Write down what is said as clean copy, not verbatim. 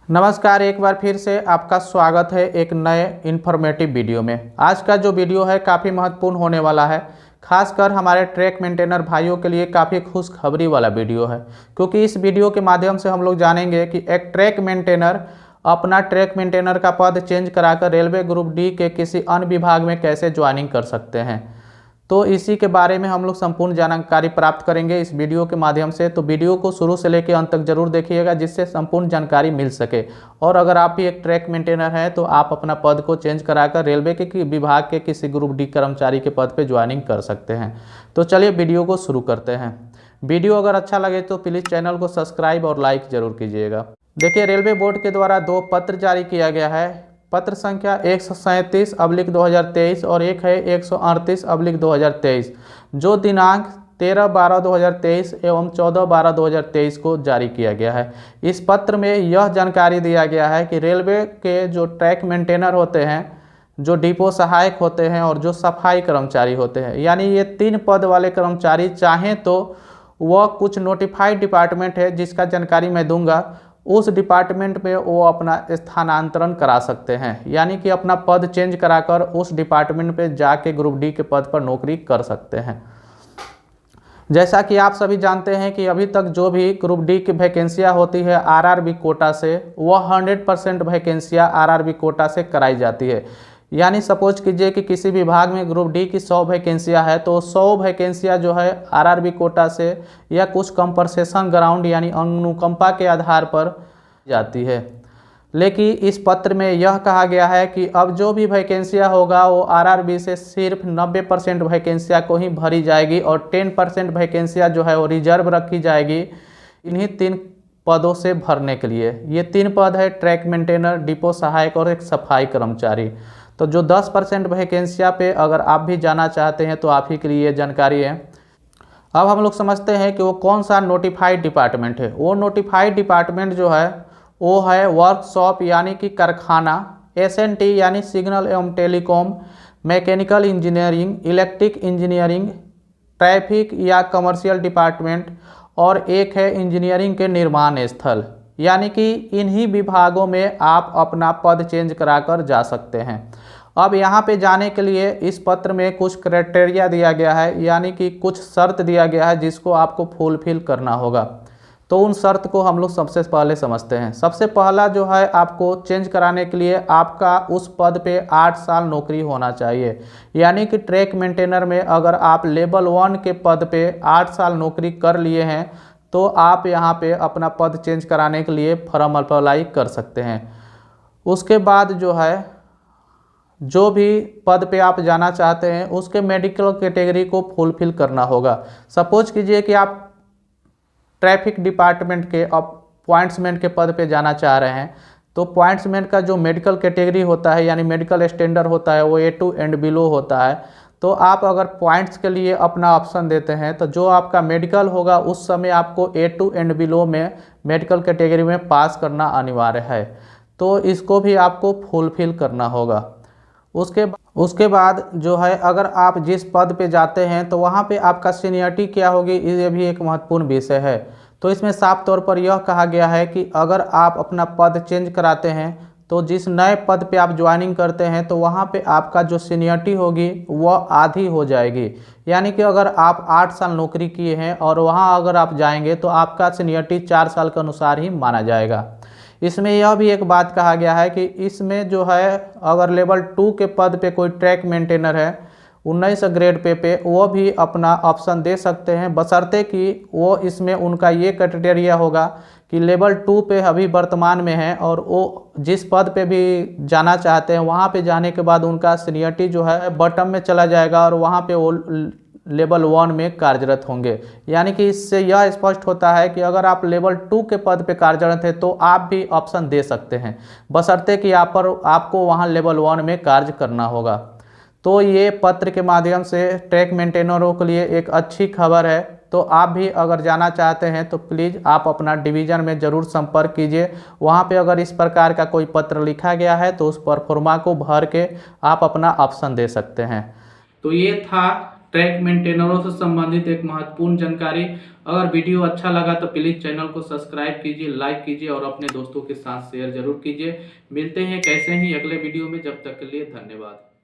नमस्कार, एक बार फिर से आपका स्वागत है एक नए इन्फॉर्मेटिव वीडियो में। आज का जो वीडियो है काफ़ी महत्वपूर्ण होने वाला है, खासकर हमारे ट्रैक मेंटेनर भाइयों के लिए काफ़ी खुशखबरी वाला वीडियो है। क्योंकि इस वीडियो के माध्यम से हम लोग जानेंगे कि एक ट्रैक मेंटेनर अपना ट्रैक मेंटेनर का पद चेंज कराकर रेलवे ग्रुप डी के किसी अन्य विभाग में कैसे ज्वाइनिंग कर सकते हैं। तो इसी के बारे में हम लोग संपूर्ण जानकारी प्राप्त करेंगे इस वीडियो के माध्यम से। तो वीडियो को शुरू से लेकर अंत तक जरूर देखिएगा, जिससे संपूर्ण जानकारी मिल सके। और अगर आप भी एक ट्रैक मेंटेनर हैं तो आप अपना पद को चेंज कराकर रेलवे के विभाग के किसी ग्रुप डी कर्मचारी के पद पे ज्वाइनिंग कर सकते हैं। तो चलिए वीडियो को शुरू करते हैं। वीडियो अगर अच्छा लगे तो प्लीज़ चैनल को सब्सक्राइब और लाइक ज़रूर कीजिएगा। देखिए, रेलवे बोर्ड के द्वारा 2 पत्र जारी किया गया है। पत्र संख्या 137/2023 और एक है 138/2023, जो दिनांक 13/12/2023 एवं 14/12/2023 को जारी किया गया है। इस पत्र में यह जानकारी दिया गया है कि रेलवे के जो ट्रैक मेंटेनर होते हैं, जो डिपो सहायक होते हैं और जो सफाई कर्मचारी होते हैं, यानी ये 3 पद वाले कर्मचारी चाहें तो वह कुछ नोटिफाइड डिपार्टमेंट है जिसका जानकारी मैं दूंगा, उस डिपार्टमेंट में वो अपना स्थानांतरण करा सकते हैं। यानी कि अपना पद चेंज कराकर उस डिपार्टमेंट पे जाके ग्रुप डी के पद पर नौकरी कर सकते हैं। जैसा कि आप सभी जानते हैं कि अभी तक जो भी ग्रुप डी की वैकेंसियाँ होती है आरआरबी कोटा से, वह 100% वैकेंसियाँ आरआरबी कोटा से कराई जाती है। यानी सपोज कीजिए कि किसी विभाग में ग्रुप डी की 100 वैकेंसियाँ है तो 100 वैकेंसियाँ जो है आरआरबी कोटा से या कुछ कंपनसेशन ग्राउंड यानी अनुकंपा के आधार पर जाती है। लेकिन इस पत्र में यह कहा गया है कि अब जो भी वैकेंसियाँ होगा वो आरआरबी से सिर्फ 90% वैकेंसियाँ को ही भरी जाएगी और 10% वैकेंसियाँ जो है वो रिजर्व रखी जाएगी इन्हीं 3 पदों से भरने के लिए। ये 3 पद है ट्रैक मेंटेनर, डिपो सहायक और एक सफाई कर्मचारी। तो जो 10% वैकेंसिया पे अगर आप भी जाना चाहते हैं तो आप ही के लिए जानकारी है। अब हम लोग समझते हैं कि वो कौन सा नोटिफाइड डिपार्टमेंट है। वो नोटिफाइड डिपार्टमेंट जो है वो है वर्कशॉप यानी कि कारखाना, एसएनटी यानी सिग्नल एवं telecom, mechanical engineering, electric engineering, traffic या कमर्शियल डिपार्टमेंट और एक है इंजीनियरिंग के निर्माण स्थल। यानी कि इन्हीं विभागों में आप अपना पद चेंज कराकर जा सकते हैं। अब यहाँ पे जाने के लिए इस पत्र में कुछ क्राइटेरिया दिया गया है, यानी कि कुछ शर्त दिया गया है जिसको आपको फुलफिल करना होगा। तो उन शर्त को हम लोग सबसे पहले समझते हैं। सबसे पहला जो है, आपको चेंज कराने के लिए आपका उस पद पे 8 साल नौकरी होना चाहिए। यानी कि ट्रैक मेंटेनर में अगर आप लेवल 1 के पद पे 8 साल नौकरी कर लिए हैं तो आप यहाँ पे अपना पद चेंज कराने के लिए फॉर्म अप्लाई कर सकते हैं। उसके बाद जो है, जो भी पद पे आप जाना चाहते हैं उसके मेडिकल कैटेगरी को फुलफिल करना होगा। सपोज कीजिए कि आप ट्रैफिक डिपार्टमेंट के अपॉइंट्समेंट के पद पे जाना चाह रहे हैं, तो पॉइंट्समेंट का जो मेडिकल कैटेगरी होता है यानी मेडिकल स्टैंडर्ड होता है वो A2 एंड बिलो होता है। तो आप अगर पॉइंट्स के लिए अपना ऑप्शन देते हैं तो जो आपका मेडिकल होगा उस समय आपको A2 एंड बिलो में मेडिकल कैटेगरी में पास करना अनिवार्य है। तो इसको भी आपको फुलफिल करना होगा। उसके बाद जो है, अगर आप जिस पद पे जाते हैं तो वहाँ पे आपका सीनियरिटी क्या होगी, ये भी एक महत्वपूर्ण विषय है। तो इसमें साफ तौर पर यह कहा गया है कि अगर आप अपना पद चेंज कराते हैं तो जिस नए पद पे आप ज्वाइनिंग करते हैं तो वहाँ पे आपका जो सीनियरिटी होगी वह आधी हो जाएगी। यानी कि अगर आप 8 साल नौकरी किए हैं और वहाँ अगर आप जाएंगे तो आपका सीनियरिटी 4 साल के अनुसार ही माना जाएगा। इसमें यह भी एक बात कहा गया है कि इसमें जो है, अगर लेवल 2 के पद पे कोई ट्रैक मेंटेनर है 19 ग्रेड पे वो भी अपना ऑप्शन दे सकते हैं, बशर्ते कि वो इसमें उनका ये क्राइटेरिया होगा कि लेवल 2 पे अभी वर्तमान में है और वो जिस पद पे भी जाना चाहते हैं वहाँ पे जाने के बाद उनका सीनियरिटी जो है बॉटम में चला जाएगा और वहाँ पे वो लेवल 1 में कार्यरत होंगे। यानी कि इससे यह स्पष्ट होता है कि अगर आप लेवल 2 के पद पे कार्यरत हैं तो आप भी ऑप्शन दे सकते हैं, बशर्ते कि आपको वहाँ लेवल 1 में कार्य करना होगा। तो ये पत्र के माध्यम से ट्रैक मेंटेनरों के लिए एक अच्छी खबर है। तो आप भी अगर जाना चाहते हैं तो प्लीज़ आप अपना डिवीज़न में ज़रूर संपर्क कीजिए। वहाँ पे अगर इस प्रकार का कोई पत्र लिखा गया है तो उस पर फॉर्मा को भर के आप अपना ऑप्शन दे सकते हैं। तो ये था ट्रैक मेंटेनरों से संबंधित एक महत्वपूर्ण जानकारी। अगर वीडियो अच्छा लगा तो प्लीज़ चैनल को सब्सक्राइब कीजिए, लाइक कीजिए और अपने दोस्तों के साथ शेयर जरूर कीजिए। मिलते हैं कैसे ही अगले वीडियो में, जब तक के लिए धन्यवाद।